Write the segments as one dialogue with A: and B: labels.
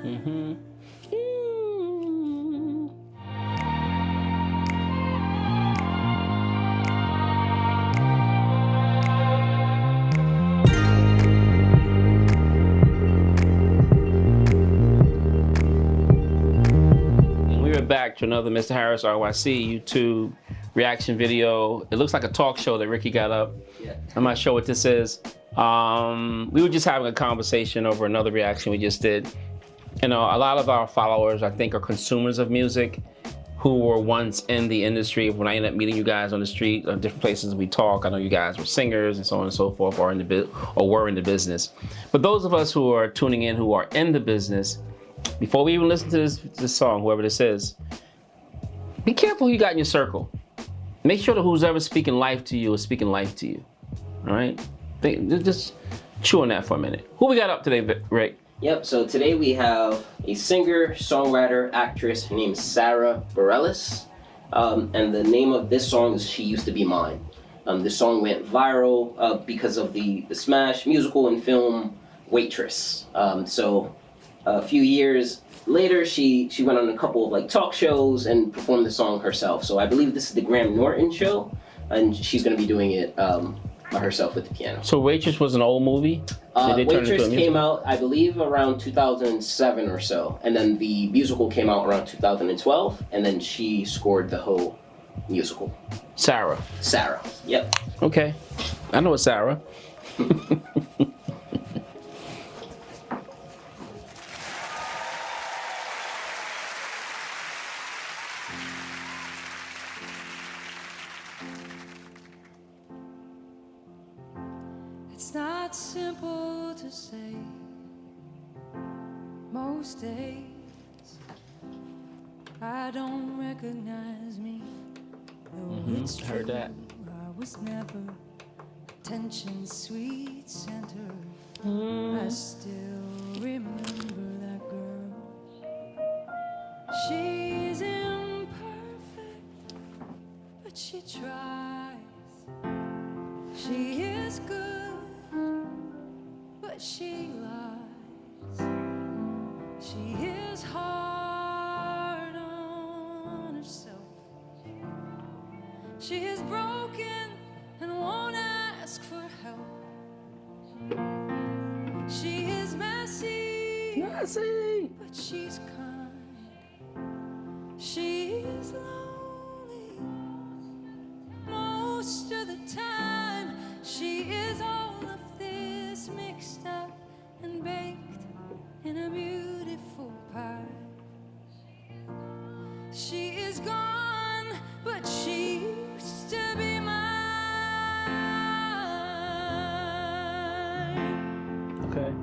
A: Mm-hmm. Back to another Mr. Harris RYC YouTube reaction video. It looks like a talk show that Ricky got up.
B: Yeah.
A: I'm not sure what this is. We were just having a conversation over another reaction we just did. You know, a lot of our followers, I think, are consumers of music who were once in the industry. When I ended up meeting you guys on the street or different places we talk, I know you guys were singers and so on and so forth, or were in the business. But those of us who are tuning in who are in the business, before we even listen to this song, whoever this is, be careful who you got in your circle. Make sure that who's ever speaking life to you is speaking life to you. All right? Just chew on that for a minute. Who we got up today, Rick?
B: Yep, so today we have a singer, songwriter, actress. Her name is Sara Bareilles. And the name of this song is She Used to Be Mine. This song went viral because of the smash musical and film Waitress. So a few years later, she went on a couple of like talk shows and performed the song herself. So I believe this is the Graham Norton show, and she's going to be doing it by herself with the piano.
A: So Waitress was an old movie?
B: Waitress came out, I believe, around 2007 or so, and then the musical came out around 2012, and then she scored the whole musical.
A: Sara.
B: Sara. Yep.
A: Okay, I know it's Sara.
C: It's not simple to say. Most days I don't recognize me. Though it's true,
A: heard that.
C: I was never attention's sweet center. I still remember that girl. She's imperfect, but she tries. She is good, but she lies. She is hard on herself. She is broken and won't ask for help. She is messy, but she's kind. She is lonely most of the time. She is all of this mixed up and baked in a beautiful pie. She is gone, but she used to be mine.
A: Okay.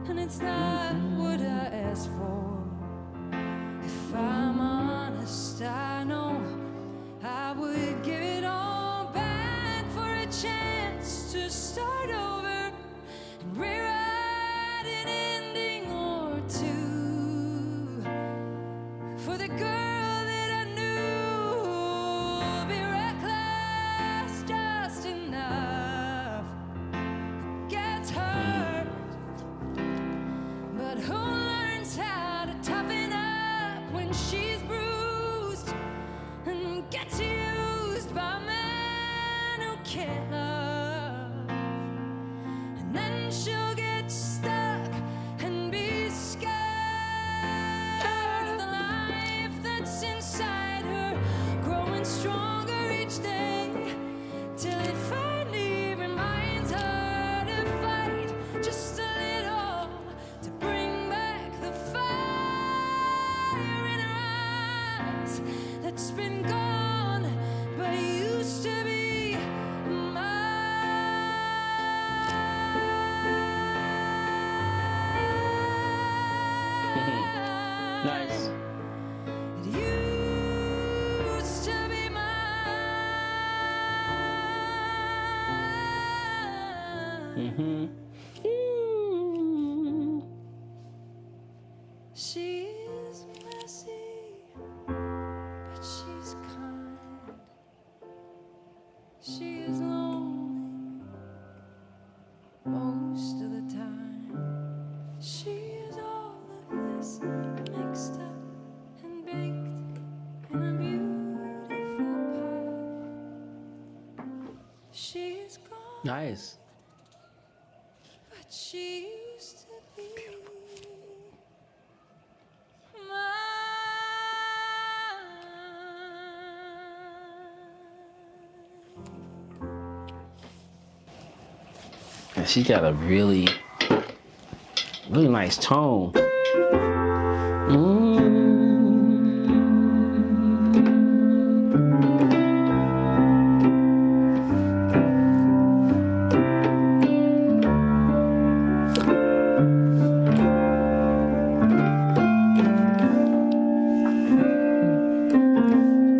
C: And it's not what I asked for. If I'm honest, I know I would give it all back for a chance to start over and rewrite an ending or two for the girl that I knew. Be reckless just enough, gets hurt, but who learns how to toughen up when she's bruised and gets used by men who can't love? And then she'll get stuck and be scared of the life that's inside her, growing stronger each day, till it finally reminds her to fight just a little, to bring back the fire in her eyes that's been gone but used to be mine.
A: Nice.
C: It used to be mine. She is messy, but she's kind. She is lonely most of the time. She is all
A: Nice.
C: But she used to be
A: And she got a really, really nice tone.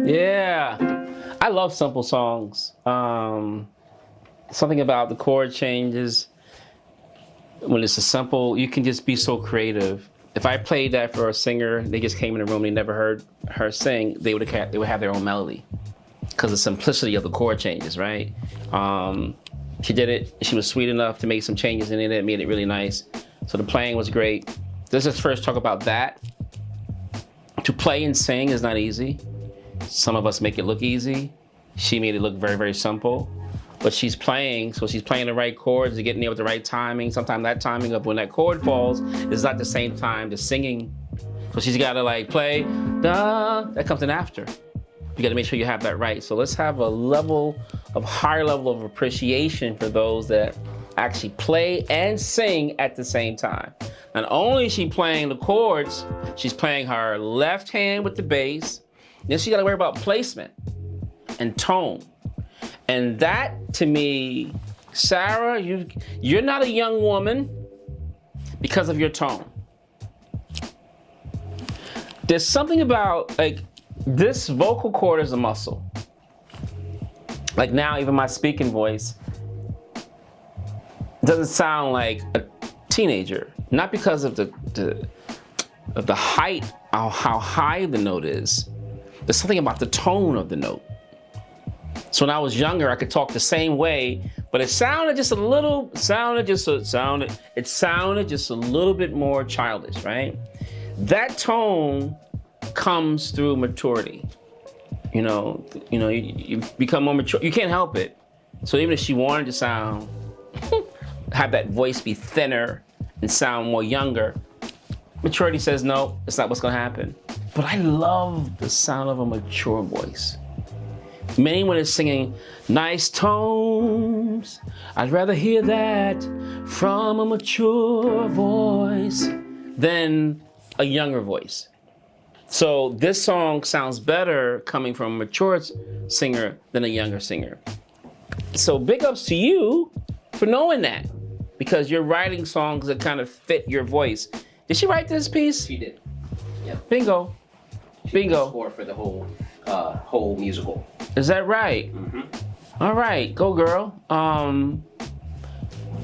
A: Yeah, I love simple songs. Something about the chord changes. When it's a simple, you can just be so creative. If I played that for a singer, they just came in the room, they never heard her sing, they would have their own melody because the simplicity of the chord changes, right? She did it. She was sweet enough to make some changes in it that made it really nice. So the playing was great. Let's just first talk about that. To play and sing is not easy. Some of us make it look easy. She made it look very, very simple. But she's playing, so she's playing the right chords, they're getting there with the right timing. Sometimes that timing of when that chord falls is not the same time the singing. So she's gotta like play, da, that comes in after. You gotta make sure you have that right. So let's have a higher level of appreciation for those that actually play and sing at the same time. Not only is she playing the chords, she's playing her left hand with the bass. Then she gotta worry about placement and tone. And that, to me, Sara, you're not a young woman because of your tone. There's something about, like, this vocal cord is a muscle. Like now, even my speaking voice doesn't sound like a teenager. Not because of the height, how high the note is. There's something about the tone of the note. So when I was younger, I could talk the same way, but it sounded just a little bit more childish, right? That tone comes through maturity. You become more mature. You can't help it. So even if she wanted to sound, have that voice be thinner and sound more younger, maturity says no, it's not what's gonna happen. But I love the sound of a mature voice. Many when it's singing nice tones, I'd rather hear that from a mature voice than a younger voice. So this song sounds better coming from a mature singer than a younger singer. So big ups to you for knowing that, because you're writing songs that kind of fit your voice. Did she write this piece?
B: She did. Yeah.
A: Bingo.
B: She did the
A: Bingo.
B: score for the whole musical.
A: Is that right?
B: Mm-hmm.
A: All right, go girl.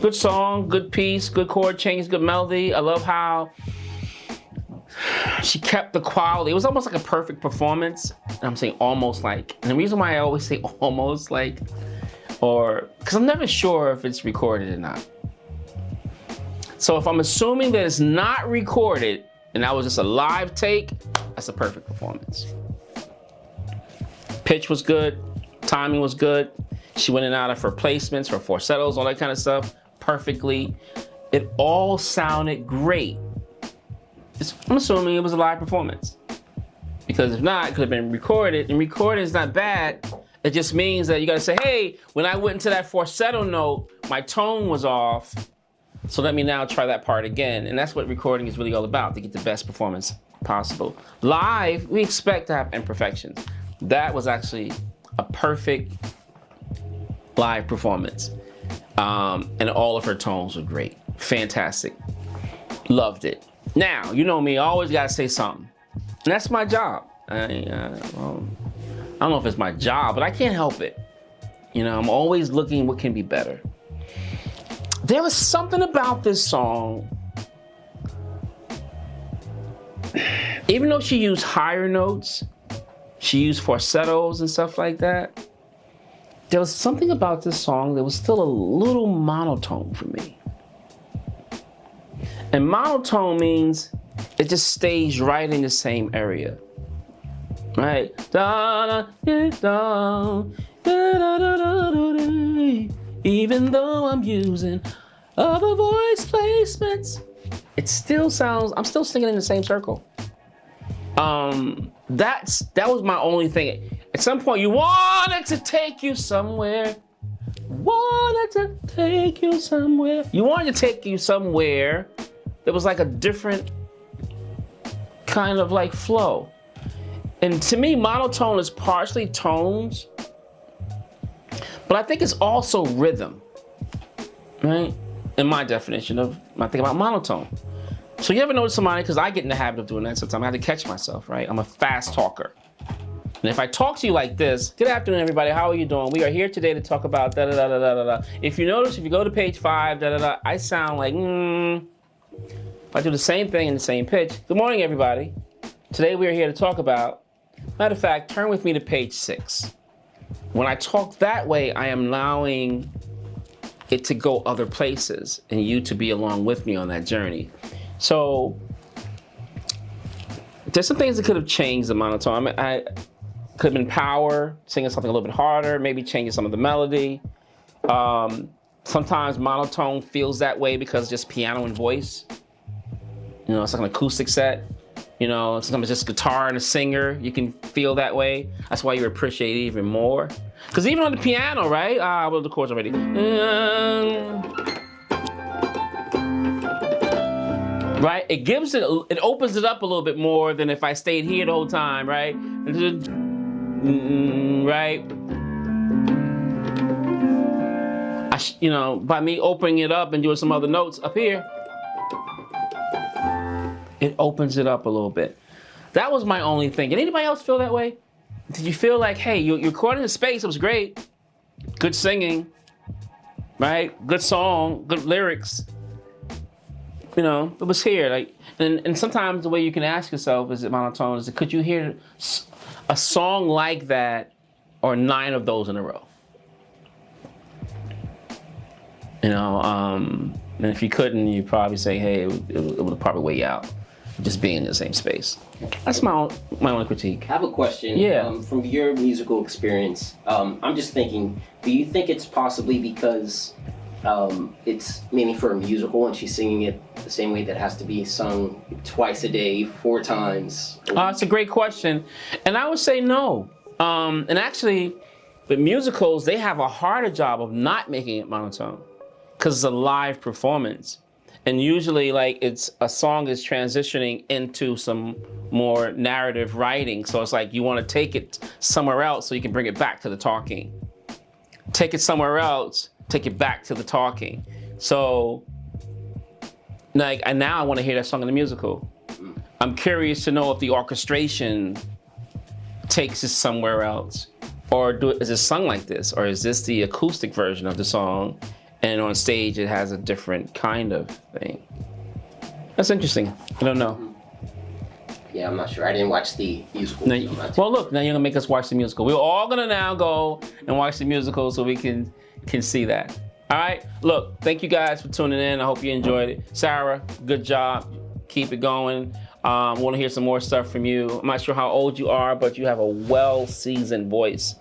A: Good song, good piece, good chord change, good melody. I love how she kept the quality. It was almost like a perfect performance. I'm saying almost like. And the reason why I always say almost like, because I'm never sure if it's recorded or not. So if I'm assuming that it's not recorded and that was just a live take, that's a perfect performance. Pitch was good, timing was good. She went in and out of her placements, her falsettos, all that kind of stuff perfectly. It all sounded great. I'm assuming it was a live performance. Because if not, it could have been recorded, and recorded is not bad. It just means that you gotta say, hey, when I went into that falsetto note, my tone was off. So let me now try that part again. And that's what recording is really all about, to get the best performance possible. Live, we expect to have imperfections. That was actually a perfect live performance. And all of her tones were great. Fantastic. Loved it. Now, you know me, I always gotta say something. And that's my job. I don't know if it's my job, but I can't help it. I'm always looking what can be better. There was something about this song, even though she used higher notes, she used falsettos and stuff like that, there was something about this song that was still a little monotone for me. And monotone means it just stays right in the same area, right? Even though I'm using other voice placements, it still sounds, I'm still singing in the same circle. That was my only thing. At some point, you wanted to take you somewhere. Wanted to take you somewhere. You wanted to take you somewhere. There was like a different kind of like flow. And to me, monotone is partially tones, but I think it's also rhythm, right? In my definition of when I think about monotone. So you ever notice somebody, because I get in the habit of doing that sometimes, I have to catch myself, right? I'm a fast talker. And if I talk to you like this, good afternoon, everybody, how are you doing? We are here today to talk about da-da-da-da-da-da. If you notice, if you go to page 5, da-da-da, I sound like, If I do the same thing in the same pitch. Good morning, everybody. Today we are here to talk about, matter of fact, turn with me to page 6. When I talk that way, I am allowing it to go other places and you to be along with me on that journey. So there's some things that could have changed the monotone. I could have been power, singing something a little bit harder, maybe changing some of the melody. Sometimes monotone feels that way because just piano and voice. You know, it's like an acoustic set. You know, sometimes it's just guitar and a singer. You can feel that way. That's why you appreciate it even more. Because even on the piano, right? Well, the chords already. Right? It gives it, it opens it up a little bit more than if I stayed here the whole time, right? Right? You know, by me opening it up and doing some other notes up here, it opens it up a little bit. That was my only thing. Did anybody else feel that way? Did you feel like, hey, you're recording in space, it was great. Good singing, right? Good song, good lyrics. You know, it was here. Like, and sometimes the way you can ask yourself, is it monotone? Is it, could you hear a song like that or 9 of those in a row? You know, and if you couldn't, you'd probably say, hey, it would probably weigh you out, just being in the same space. That's my only critique.
B: I have a question.
A: Yeah.
B: From your musical experience, I'm just thinking, do you think it's possibly because it's meaning for a musical and she's singing it the same way that has to be sung twice a day, 4 times?
A: It's a great question. And I would say no. And actually, with musicals, they have a harder job of not making it monotone because it's a live performance. And usually, like, it's a song is transitioning into some more narrative writing. So it's like you want to take it somewhere else so you can bring it back to the talking. Take it somewhere else, take it back to the talking. So, like, and now I want to hear that song in the musical. I'm curious to know if the orchestration takes it somewhere else. Or is it sung like this? Or is this the acoustic version of the song? And on stage, it has a different kind of thing. That's interesting. I don't know.
B: Yeah, I'm not sure. I didn't watch the musical.
A: Well, look, now you're gonna make us watch the musical. We're all gonna now go and watch the musical so we can see that. All right. Look, thank you guys for tuning in. I hope you enjoyed it. Sarah, good job. Keep it going. Want to hear some more stuff from you. I'm not sure how old you are, but you have a well-seasoned voice.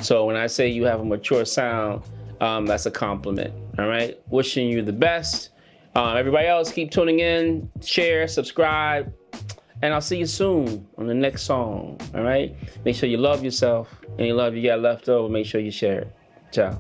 A: So when I say you have a mature sound, that's a compliment. All right. Wishing you the best. Everybody else, keep tuning in, share, subscribe, and I'll see you soon on the next song. All right. Make sure you love yourself. Any love you got left over, make sure you share it. Ciao.